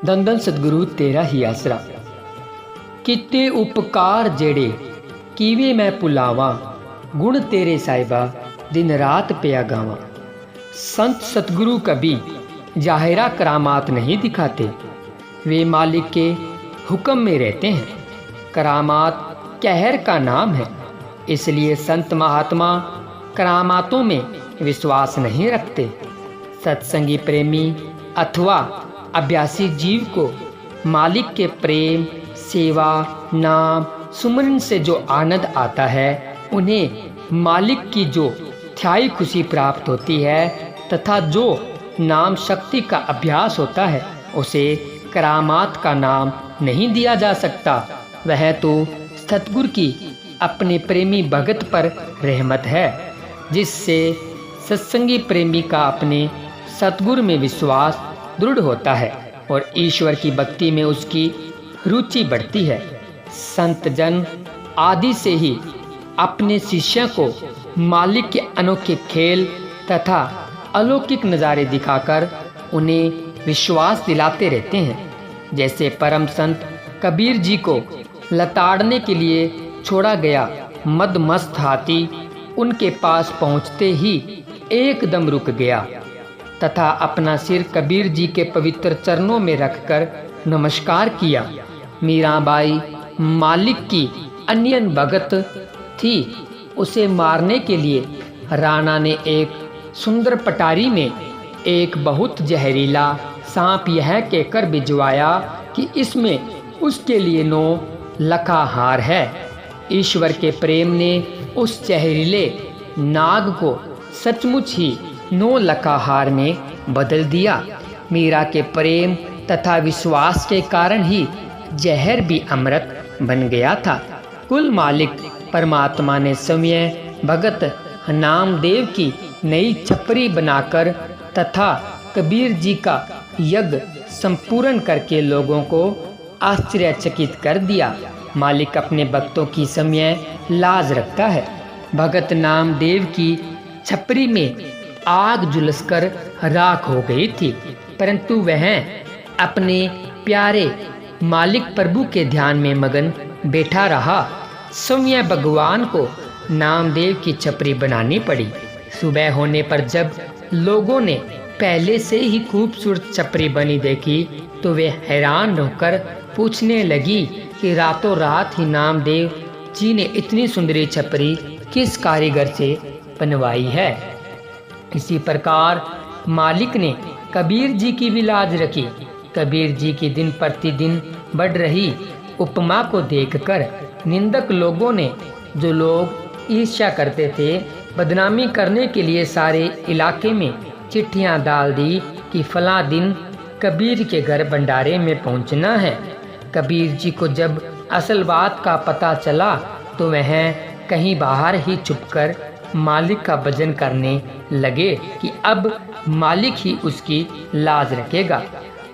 धन धन सतगुरु तेरा ही आसरा। किते उपकार जेड़े कीवे मैं पुलावा, गुण तेरे साहिबा दिन रात पिया गावा। संत सतगुरु कभी जाहिरा करामात नहीं दिखाते, वे मालिक के हुक्म में रहते हैं। करामात कहर का नाम है, इसलिए संत महात्मा करामातों में विश्वास नहीं रखते। सत्संगी प्रेमी अथवा अभ्यासी जीव को मालिक के प्रेम, सेवा, नाम, सुमरन से जो आनंद आता है, उन्हें मालिक की जो थ्याई खुशी प्राप्त होती है तथा जो नाम शक्ति का अभ्यास होता है, उसे करामात का नाम नहीं दिया जा सकता। वह तो सतगुरु की अपने प्रेमी भगत पर रहमत है, जिससे सत्संगी प्रेमी का अपने सतगुरु में विश्वास दृढ़ होता है और ईश्वर की भक्ति में उसकी रुचि बढ़ती है। संत जन आदि से ही अपने शिष्यों को मालिक के अनोखे खेल तथा अलौकिक नज़ारे दिखाकर उन्हें विश्वास दिलाते रहते हैं। जैसे परम संत कबीर जी को लताड़ने के लिए छोड़ा गया मदमस्त हाथी उनके पास पहुंचते ही एकदम रुक गया तथा अपना सिर कबीर जी के पवित्र चरणों में रखकर नमस्कार किया। मीराबाई मालिक की अन्यन भगत थी। उसे मारने के लिए राणा ने एक सुंदर पटारी में एक बहुत जहरीला सांप यह कहकर भिजवाया कि इसमें उसके लिए 9 लखा हार है। ईश्वर के प्रेम ने उस जहरीले नाग को सचमुच ही 9 लखा हार में बदल दिया। मीरा के प्रेम तथा विश्वास के कारण ही जहर भी अमृत बन गया था। कुल मालिक परमात्मा ने स्वयं भगत नामदेव की नई छपरी बनाकर तथा कबीर जी का यज्ञ संपूर्ण करके लोगों को आश्चर्यचकित कर दिया। मालिक अपने भक्तों की समय लाज रखता है। भगत नामदेव की छपरी में आग झुलसकर राख हो गई थी, परंतु वह अपने प्यारे मालिक प्रभु के ध्यान में मगन बैठा रहा। स्वयं भगवान को नामदेव की छपरी बनानी पड़ी। सुबह होने पर जब लोगों ने पहले से ही खूबसूरत छपरी बनी देखी तो वे हैरान होकर पूछने लगी कि रातों रात ही नामदेव जी ने इतनी सुंदरी छपरी किस कारीगर से बनवाई है। इसी प्रकार मालिक ने कबीर जी की भी लाज रखी। कबीर जी की दिन प्रतिदिन बढ़ रही उपमा को देखकर निंदक लोगों ने, जो लोग ईर्ष्या करते थे, बदनामी करने के लिए सारे इलाके में चिट्ठियां डाल दी कि फलां दिन कबीर के घर भंडारे में पहुंचना है। कबीर जी को जब असल बात का पता चला तो वह कहीं बाहर ही छुपकर मालिक का भजन करने लगे कि अब मालिक ही उसकी लाज रखेगा।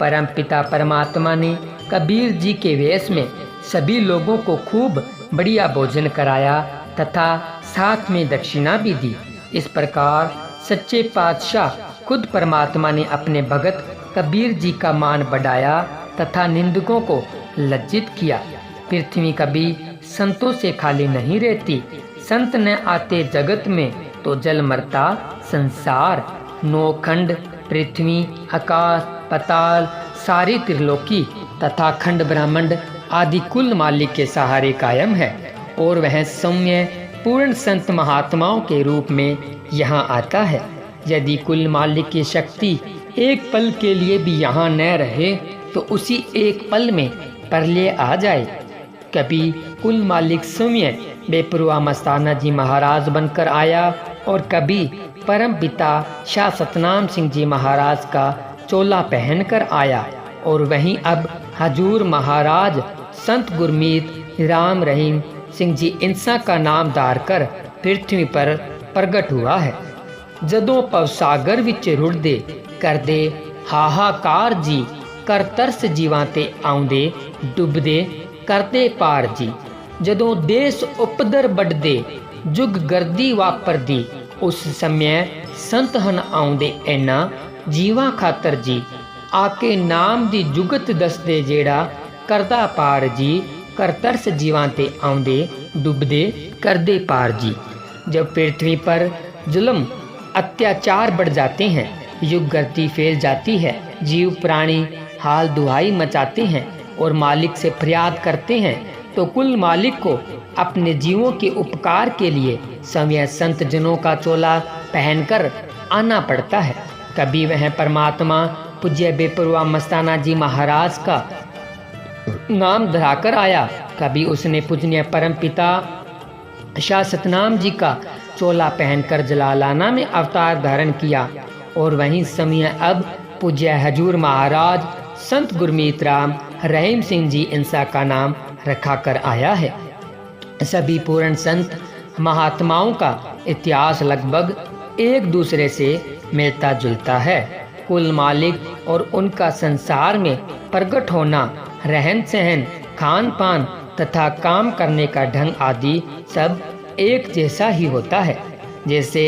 परम पिता परमात्मा ने कबीर जी के वेश में सभी लोगों को खूब बढ़िया भोजन कराया तथा साथ में दक्षिणा भी दी। इस प्रकार सच्चे पातशाह खुद परमात्मा ने अपने भगत कबीर जी का मान बढ़ाया तथा निंदकों को लज्जित किया। पृथ्वी कभी संतों से खाली नहीं रहती। संत न आते जगत में तो जल मरता संसार। 9 खंड पृथ्वी, आकाश, पाताल, सारी त्रिलोकी तथा खंड ब्रह्मांड आदि कुल मालिक के सहारे कायम है और वह सौम्य पूर्ण संत महात्माओं के रूप में यहाँ आता है। यदि कुल मालिक की शक्ति एक पल के लिए भी यहाँ न रहे तो उसी एक पल में प्रलय आ जाए। कभी कुल मालिक स्वयं बेपरवाह मस्ताना जी महाराज बनकर आया और कभी परम पिता शाह सतनाम सिंह जी महाराज का चोला पहनकर आया और वहीं अब हजूर महाराज संत गुरमीत राम रहीम सिंह जी इंसा का नाम धार कर पृथ्वी पर प्रगट हुआ है। जदों पवसागर विच रुड़दे करदे हाहाकार जी, कर तरस जीवां ते आउंदे डुबदे करते पार जी। जदों देश उपदर बढ़दे जुग गर्दी वापरदी, उस समय संत हन आउंदे ऐना जीवां खातर जी। आके नाम दी जुगत दसदे जेड़ा करदा पार जी, कर तरस जीवां ते आउंदे डुबदे करदे पार जी। जब पृथ्वी पर जुल्म अत्याचार बढ़ जाते हैं, युग गर्दी फैल जाती है, जीव प्राणी हाल दुहाई मचाते हैं और मालिक से फरियाद करते हैं, तो कुल मालिक को अपने जीवों के उपकार के लिए समय संत जनों का चोला पहनकर आना पड़ता है। कभी वह परमात्मा पूज्य बेपरवाह मस्ताना जी महाराज का नाम धराकर आया, कभी उसने पूजनीय परम पिता शाह सतनाम जी का चोला पहनकर जलालाना में अवतार धारण किया, और वहीं समय अब पूज्य हजूर महाराज संत गुरमीत राम रहीम सिंह जी इंसा का नाम रखा कर आया है। सभी पूर्ण संत महात्माओं का इतिहास लगभग एक दूसरे से मिलता जुलता है। कुल मालिक और उनका संसार में प्रकट होना, रहन सहन, खान पान तथा काम करने का ढंग आदि सब एक जैसा ही होता है। जैसे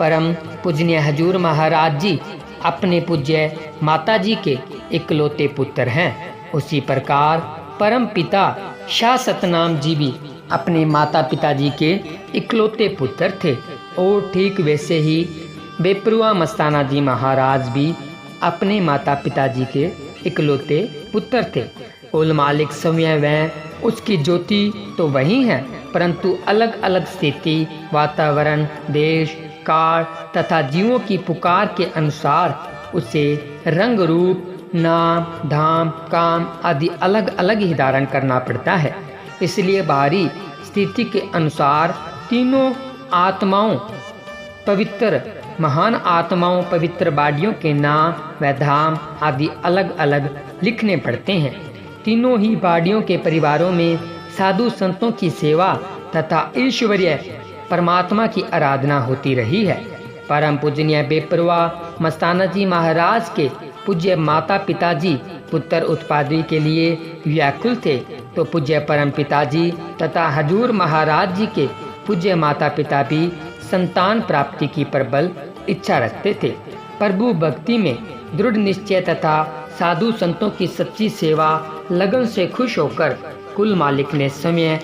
परम पूजनीय हजूर महाराज जी अपने पूज्य माता जी के इकलौते पुत्र हैं, उसी प्रकार परम पिता शाह सतनाम जी भी अपने माता पिता जी के इकलौते पुत्र थे, और ठीक वैसे ही बेपरवाह मस्ताना जी महाराज भी अपने माता पिता जी के इकलौते पुत्र थे। कुल मालिक समय व उसकी ज्योति तो वही है, परंतु अलग अलग स्थिति, वातावरण, देश, काल तथा जीवों की पुकार के अनुसार उसे रंग रूप, नाम, धाम, काम आदि अलग अलग ही धारण करना पड़ता है। इसलिए बाहरी स्थिति के अनुसार तीनों आत्माओं, पवित्र महान आत्माओं, पवित्र बाडियों के नाम व धाम आदि अलग अलग लिखने पड़ते हैं। तीनों ही बाडियों के परिवारों में साधु संतों की सेवा तथा ईश्वरीय परमात्मा की आराधना होती रही है। परम पूजनीय बेपरवाह मस्ताना जी महाराज के पूज्य माता पिताजी पुत्र उत्पादन के लिए व्याकुल थे, तो पूज्य परम पिताजी तथा हजूर महाराज जी के पूज्य माता पिता भी संतान प्राप्ति की प्रबल इच्छा रखते थे। प्रभु भक्ति में दृढ़ निश्चय तथा साधु संतों की सच्ची सेवा लगन से खुश होकर कुल मालिक ने समय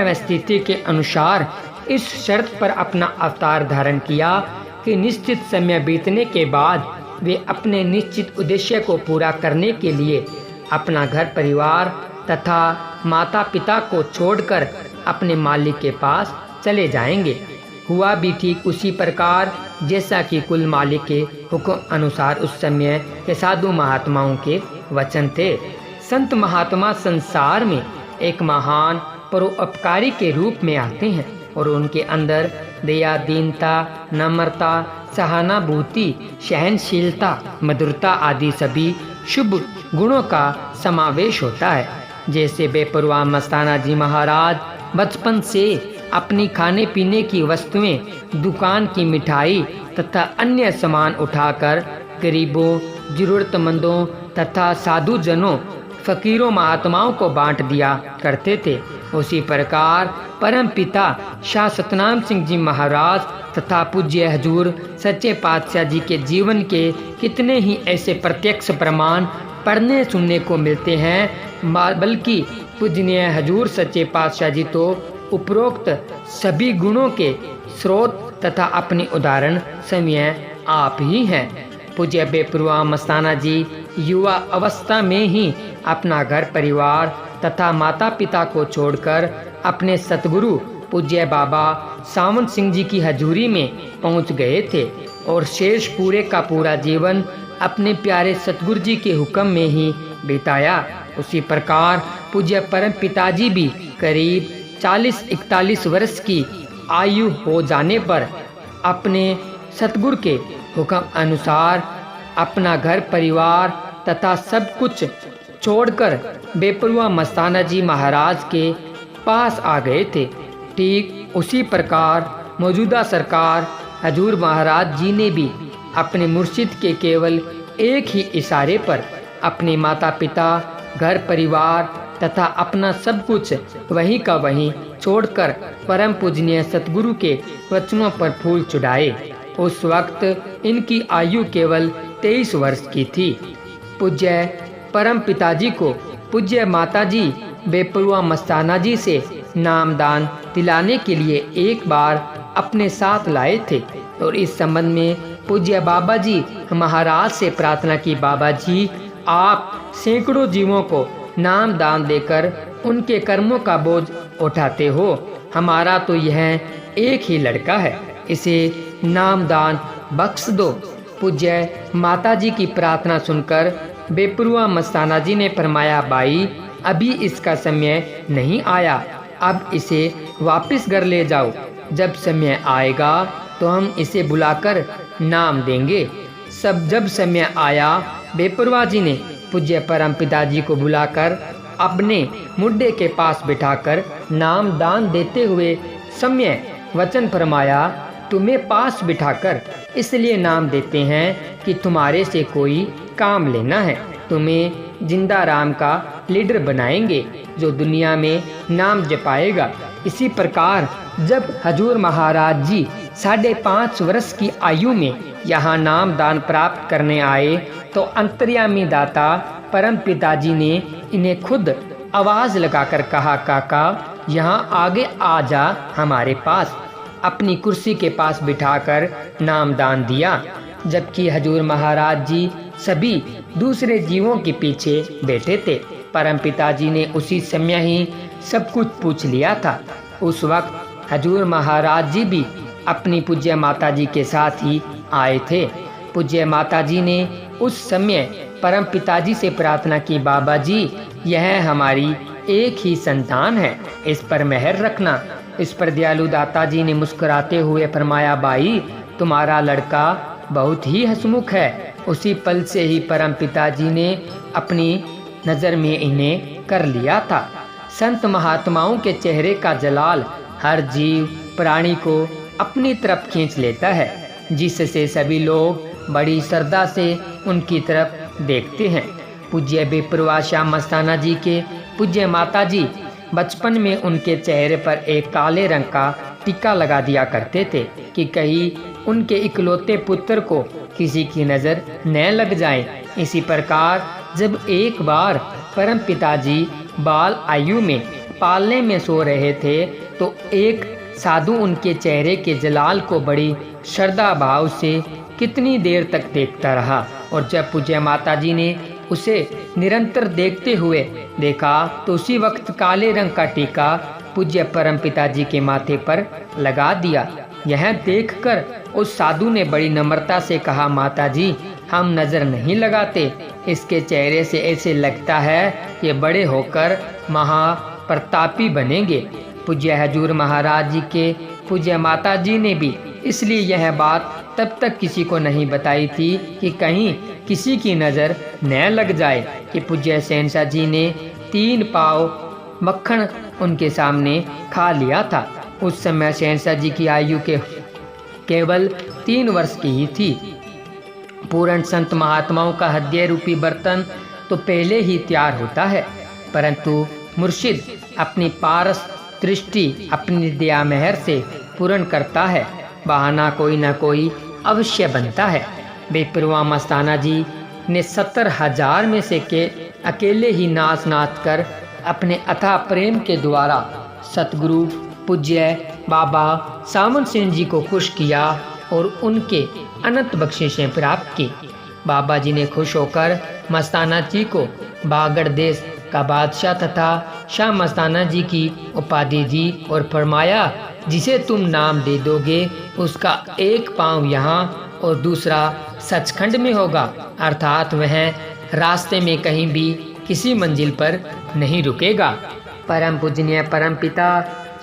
व स्थिति के अनुसार इस शर्त पर अपना अवतार धारण किया कि निश्चित समय बीतने के बाद वे अपने निश्चित उद्देश्य को पूरा करने के लिए अपना घर परिवार तथा माता पिता को छोड़कर अपने मालिक के पास चले जाएंगे। हुआ भी ठीक उसी प्रकार जैसा कि कुल मालिक के हुक्म अनुसार उस समय के साधु महात्माओं के वचन थे। संत महात्मा संसार में एक महान परोपकारी के रूप में आते हैं और उनके अंदर दया, दीनता, नम्रता, सहानुभूति, सहनशीलता, मधुरता आदि सभी शुभ गुणों का समावेश होता है। जैसे बेपरवाह मस्ताना जी महाराज बचपन से अपनी खाने पीने की वस्तुएं, दुकान की मिठाई तथा अन्य सामान उठाकर गरीबों, जरूरतमंदों तथा साधु जनों, फकीरों, महात्माओं को बांट दिया करते थे। उसी प्रकार परम पिता शाह सतनाम सिंह जी महाराज तथा पूज्य हजूर सच्चे पातशाह जी के जीवन के कितने ही ऐसे प्रत्यक्ष प्रमाण पढ़ने सुनने को मिलते हैं, बल्कि पूजनीय हजूर सच्चे पातशाह जी तो उपरोक्त सभी गुणों के स्रोत तथा अपने उदाहरण समय आप ही हैं। पूज्य बेपरवाह मस्ताना जी युवा अवस्था में ही अपना घर परिवार तथा माता पिता को छोड़कर अपने सतगुरु पूज्य बाबा सावंत सिंह जी की हजूरी में पहुंच गए थे और शेष पूरे का पूरा जीवन अपने प्यारे सतगुरु जी के हुक्म में ही बिताया। उसी प्रकार पूज्य परम पिताजी भी करीब 40-41 वर्ष की आयु हो जाने पर अपने सतगुरु के हुक्म अनुसार अपना घर परिवार तथा सब कुछ छोड़कर बेपरवाह मस्ताना जी महाराज के पास आ गए थे। ठीक उसी प्रकार मौजूदा सरकार हजूर महाराज जी ने भी अपने मुर्शिद के केवल एक ही इशारे पर अपने माता पिता, घर परिवार तथा अपना सब कुछ वहीं का वहीं छोड़कर परम पूजनीय सतगुरु के वचनों पर फूल चढ़ाए। उस वक्त इनकी आयु केवल 23 वर्ष की थी। पूज्य परम पिताजी को पूज्य माताजी बेपरवाह मस्ताना जी से नामदान दिलाने के लिए एक बार अपने साथ लाए थे और इस संबंध में पूज्य बाबा जी महाराज से प्रार्थना की, बाबा जी आप सैकड़ों जीवों को नाम दान देकर उनके कर्मों का बोझ उठाते हो, हमारा तो यह एक ही लड़का है, इसे नाम दान बख्श दो। पूज्य माता जी की प्रार्थना सुनकर बेपरवाह मस्ताना जी ने फरमाया, भाई अभी इसका समय नहीं आया, अब इसे वापस घर ले जाओ, जब समय आएगा तो हम इसे बुलाकर नाम देंगे। जब समय आया बेपरवाह जी ने पूज्य परम पिताजी को बुलाकर अपने मुड्डे के पास बिठाकर नाम दान देते हुए समय वचन फरमाया, तुम्हें पास बिठाकर इसलिए नाम देते हैं कि तुम्हारे से कोई काम लेना है, तुम्हें जिंदा राम का लीडर बनाएंगे जो दुनिया में नाम जपाएगा। इसी प्रकार जब हजूर महाराज जी 5.5 वर्ष की आयु में यहाँ नाम दान प्राप्त करने आए तो अंतर्यामी दाता परम पिताजी ने इन्हें खुद आवाज लगाकर कहा, काका यहाँ आगे आ जा हमारे पास। अपनी कुर्सी के पास बिठाकर नाम दान दिया, जबकि हजूर महाराज जी सभी दूसरे जीवों के पीछे बैठे थे। परम पिताजी ने उसी समय ही सब कुछ पूछ लिया था। उस वक्त हजूर महाराज जी भी अपनी पूज्य माता जी के साथ ही आए थे। पूज्य माता जी ने उस समय परम पिताजी से प्रार्थना की, बाबा जी यह हमारी एक ही संतान है, इस पर मेहर रखना। इस पर दयालु दाता जी ने मुस्कुराते हुए फरमाया, भाई तुम्हारा लड़का बहुत ही हंसमुख है। उसी पल से ही परम पिताजी ने अपनी नज़र में इन्हें कर लिया था। संत महात्माओं के चेहरे का जलाल हर जीव प्राणी को अपनी तरफ खींच लेता है, जिससे सभी लोग बड़ी श्रद्धा से उनकी तरफ देखते हैं। पूज्य बेपरवाह श्याम मस्ताना जी के पूज्य माता जी बचपन में उनके चेहरे पर एक काले रंग का टीका लगा दिया करते थे कि कहीं उनके इकलौते पुत्र को किसी की नज़र न लग जाए। इसी प्रकार जब एक बार परम पिताजी बाल आयु में पालने में सो रहे थे तो एक साधु उनके चेहरे के जलाल को बड़ी श्रद्धा भाव से कितनी देर तक देखता रहा, और जब पूज्य माता जी ने उसे निरंतर देखते हुए देखा तो उसी वक्त काले रंग का टीका पूज्य परम पिताजी के माथे पर लगा दिया। यह देखकर उस साधु ने बड़ी नम्रता से कहा, माता जी हम नज़र नहीं लगाते, इसके चेहरे से ऐसे लगता है ये बड़े होकर महाप्रतापी बनेंगे। पूज्य हजूर महाराज जी के पूज्य माता जी ने भी इसलिए यह बात तब तक किसी को नहीं बताई थी कि कहीं किसी की नज़र न लग जाए कि पूज्य शहंशाह जी ने 3 पाव मक्खन उनके सामने खा लिया था। उस समय शहंशाह जी की आयु के केवल 3 वर्ष की ही थी। पूर्ण संत महात्माओं का हृदय रूपी बर्तन तो पहले ही तैयार होता है, परंतु मुर्शिद अपनी पारस दृष्टि अपनी दया मेहर से पूर्ण करता है, बहाना कोई न कोई अवश्य बनता है। बेपरवाह मस्ताना जी ने 70,000 में से के अकेले ही नाच नाच कर अपने अथाह प्रेम के द्वारा सतगुरु पूज्य बाबा सामन सेन जी को खुश किया और उनके अनंत बख्शिशें प्राप्त की। बाबा जी ने खुश होकर मस्ताना जी को बागड़ देश का बादशाह तथा शाह मस्ताना जी की उपाधि दी और फरमाया, जिसे तुम नाम दे दोगे उसका एक पांव यहाँ और दूसरा सचखंड में होगा, अर्थात वह रास्ते में कहीं भी किसी मंजिल पर नहीं रुकेगा। परम पूजनीय परम पिता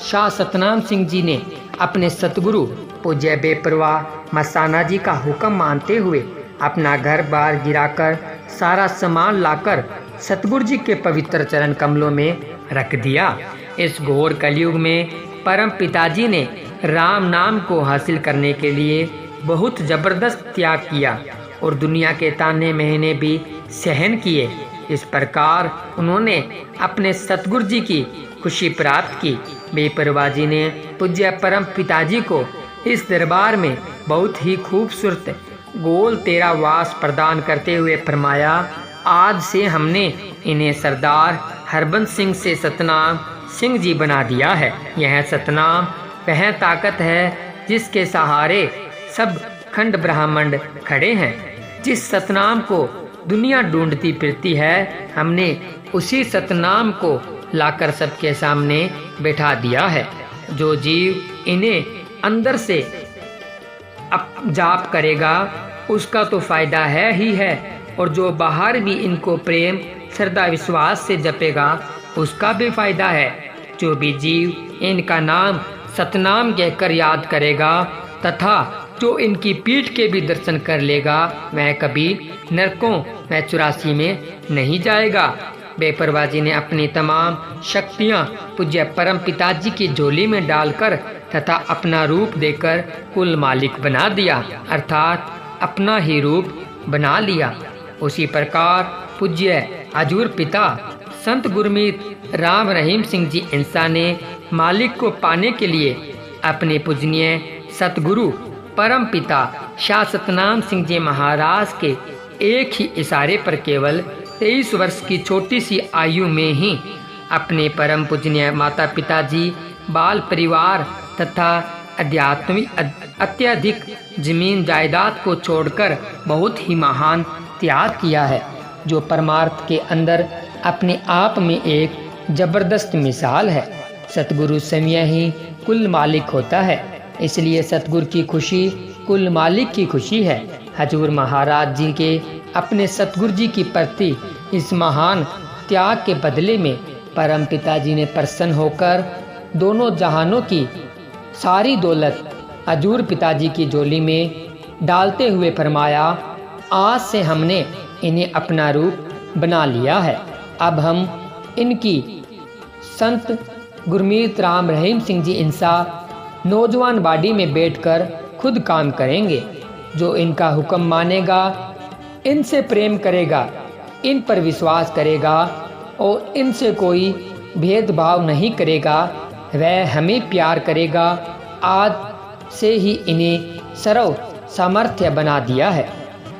शाह सतनाम सिंह जी ने अपने सतगुरु पूज्य बेपरवाह मस्ताना जी का हुक्म मानते हुए अपना घर बार गिराकर सारा सामान लाकर सतगुरु जी के पवित्र चरण कमलों में रख दिया। इस घोर कलयुग में परम पिताजी ने राम नाम को हासिल करने के लिए बहुत जबरदस्त त्याग किया और दुनिया के ताने महीने भी सहन किए। इस प्रकार उन्होंने अपने सतगुरु जी की खुशी प्राप्त की। बेपरवाह जी ने पूज्य परम पिताजी को इस दरबार में बहुत ही खूबसूरत गोल तेरा वास प्रदान करते हुए फरमाया, आज से हमने इन्हें सरदार हरबंस सिंह से सतनाम सिंह जी बना दिया है। यह सतनाम वह ताकत है जिसके सहारे सब खंड ब्रह्मांड खड़े हैं। जिस सतनाम को दुनिया ढूंढती फिरती है, हमने उसी सतनाम को लाकर सबके सामने बैठा दिया है। जो जीव इन्हें अंदर से जाप करेगा उसका तो फायदा है ही है, और जो बाहर भी इनको प्रेम श्रद्धा विश्वास से जपेगा उसका भी फायदा है। जो भी जीव इनका नाम सतनाम कहकर याद करेगा तथा जो इनकी पीठ के भी दर्शन कर लेगा, वह कभी नरकों व 84 में नहीं जाएगा। बेपरवाजी ने अपनी तमाम शक्तियां पूज्य परम पिताजी की झोली में डालकर तथा अपना रूप देकर कुल मालिक बना दिया, अर्थात अपना ही रूप बना लिया। उसी प्रकार पूज्य हजूर पिता संत गुरमीत राम रहीम सिंह जी इंसा ने मालिक को पाने के लिए अपने पूजनीय सतगुरु परम पिता शाह सतनाम सिंह जी महाराज के एक ही इशारे पर केवल 23 वर्ष की छोटी सी आयु में ही अपने परम पूजनीय माता पिताजी, बाल परिवार तथा आध्यात्मिक अत्यधिक जमीन जायदाद को छोड़कर बहुत ही महान त्याग किया है, जो परमार्थ के अंदर अपने आप में एक जबरदस्त मिसाल है। सतगुरु स्वयं ही कुल मालिक होता है, इसलिए सतगुरु की खुशी कुल मालिक की खुशी है। हजूर महाराज जी के अपने सतगुरु जी की प्रति इस महान त्याग के बदले में परम पिताजी ने प्रसन्न होकर दोनों जहानों की सारी दौलत हजूर पिताजी की झोली में डालते हुए फरमाया, आज से हमने इन्हें अपना रूप बना लिया है। अब हम इनकी संत गुरमीत राम रहीम सिंह जी इंसा नौजवान बाडी में बैठकर खुद काम करेंगे। जो इनका हुक्म मानेगा, इनसे प्रेम करेगा, इन पर विश्वास करेगा और इनसे कोई भेदभाव नहीं करेगा, वह हमें प्यार करेगा। आज से ही इन्हें सर्व सामर्थ्य बना दिया है।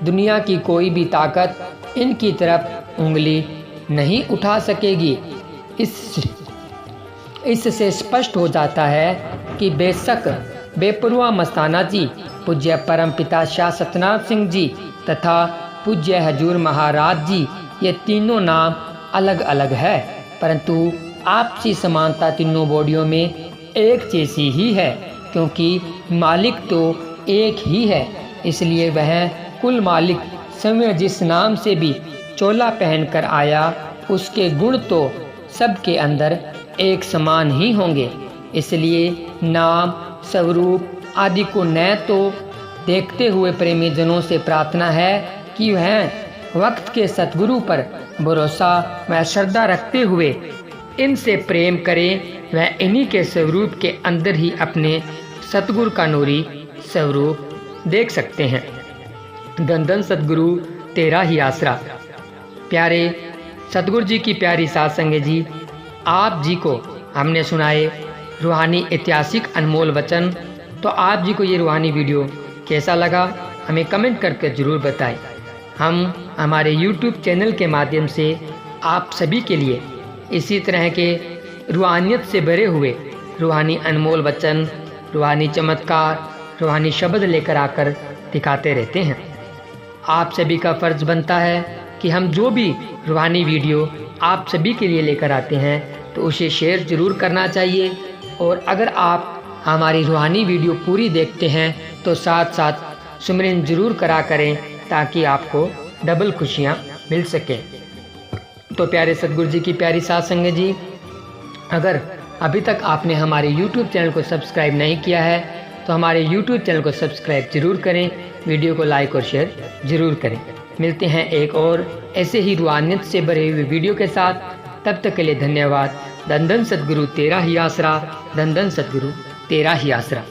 दुनिया की कोई भी ताकत इनकी तरफ उंगली नहीं उठा सकेगी। इससे स्पष्ट हो जाता है कि बेशक बेपरवाह मस्ताना जी, पूज्य परम पिता शाह सतनाम सिंह जी तथा पूज्य हजूर महाराज जी, ये तीनों नाम अलग अलग है, परंतु आपसी समानता तीनों बॉडियों में एक जैसी ही है, क्योंकि मालिक तो एक ही है। इसलिए वह कुल मालिक स्वयं जिस नाम से भी चोला पहनकर आया, उसके गुण तो सबके अंदर एक समान ही होंगे। इसलिए नाम स्वरूप आदि को न तो देखते हुए प्रेमी जनों से प्रार्थना है कि वह वक्त के सतगुरु पर भरोसा व श्रद्धा रखते हुए इनसे प्रेम करें। वह इन्हीं के स्वरूप के अंदर ही अपने सतगुरु का नूरी स्वरूप देख सकते हैं। धन धन सतगुरु तेरा ही आसरा। प्यारे सतगुरु जी की प्यारी साध संगत जी, आप जी को हमने सुनाए रूहानी ऐतिहासिक अनमोल वचन। तो आप जी को ये रूहानी वीडियो कैसा लगा हमें कमेंट करके ज़रूर बताएं। हम हमारे YouTube चैनल के माध्यम से आप सभी के लिए इसी तरह के रूहानियत से भरे हुए रूहानी अनमोल वचन, रूहानी चमत्कार, रूहानी शब्द लेकर आकर दिखाते रहते हैं। आप सभी का फ़र्ज़ बनता है कि हम जो भी रूहानी वीडियो आप सभी के लिए लेकर आते हैं तो उसे शेयर ज़रूर करना चाहिए। और अगर आप हमारी रूहानी वीडियो पूरी देखते हैं तो साथ साथ सुमिरन ज़रूर करा करें, ताकि आपको डबल खुशियाँ मिल सकें। तो प्यारे सतगुरु जी की प्यारी साध संगत जी, अगर अभी तक आपने हमारे YouTube चैनल को सब्सक्राइब नहीं किया है तो हमारे YouTube चैनल को सब्सक्राइब ज़रूर करें, वीडियो को लाइक और शेयर ज़रूर करें। मिलते हैं एक और ऐसे ही रूहानियत से भरे हुए वीडियो के साथ। तब तक के लिए धन्यवाद। धन धन सतगुरु तेरा ही आसरा। धन धन सतगुरु तेरा ही आसरा।